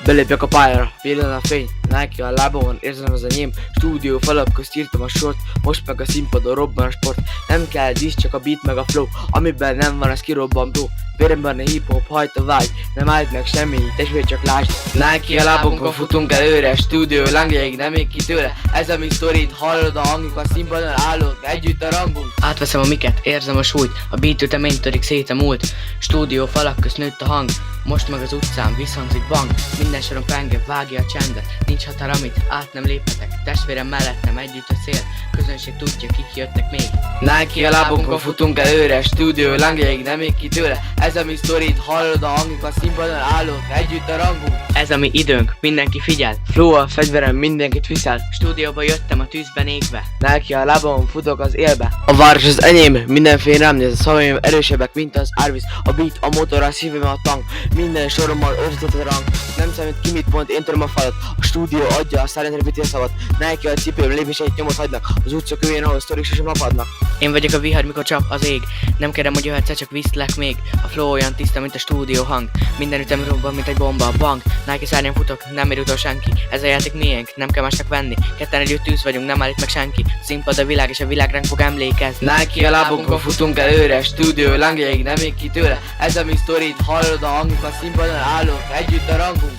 Belépjek a pályára, villan a fény, Nike a lábamon, érzem az enyém. Stúdió falak közt írtam a sort, most meg a színpadon robban a sport. Nem kell disz, csak a beat meg a flow, amiben nem van, az kirobbantó. Véremben a hip-hop hajt a vágy, nem állt meg semmi, testvére csak lásd. Nike a lábunkon futunk előre, stúdió lángjaig nem ég ki tőle. Ez a mi sztorit, hallod a hangunk, a színpadon állunk, együtt a rangunk. Átveszem a miket, érzem a súlyt, a beat ütemény törik szét a múlt. Stúdió falak közt nőtt a hang, most meg az utcán visszhangzik bang. Minden soron penge, vágja a csendet, nincs határ, amit át nem léphetek. Testvérem mellettem együtt a szél, közönség tudja, kik jöttek még. Nike a lábunkon futunk előre, stúdió lángjaig nem ég ki tőle. Ez a mi sztorit, hallod a hangunk, a színpadon állunk, együtt a rangunk. Ez a mi időnk, mindenki figyel. Flow a fegyverem, mindenkit viszel. Stúdióba jöttem a tűzben égve. Nike a lábamon futok az élbe. A város az enyém, mindenféle rám néz, a szavaim erősebbek, mint az árvíz. A beat, a motor, a szívem a tank, minden sorommal őrzött a rang. Nem számít ki mit mond, én töröm a falat. A stúdió adja, a szállant repíti a szavat. Nike a cipőm, lépéseit nyomot hagynak, az utca kövén, ahol sztorik sosem apadnak. Én vagyok a vihar, mikor csap az ég. Nem kérem, hogy jöhetsz, csak viszlek még. A flow olyan tiszta, mint a stúdió hang. Minden ütem robban, mint egy bomba, bang. Nike szárnyan futok, nem ér utol senki. Ez a játék miénk, nem kell másnak venni. Ketten együtt tűz vagyunk, nem állít meg senki. A színpad a világ, és a világ ránk fog emlékezni. Nike a lábunkon futunk előre, stúdió lángjaig nem ég ki tőle. Ez a mi sztorit, hallod a hangunk, a színpadon állunk, együtt a rangunk.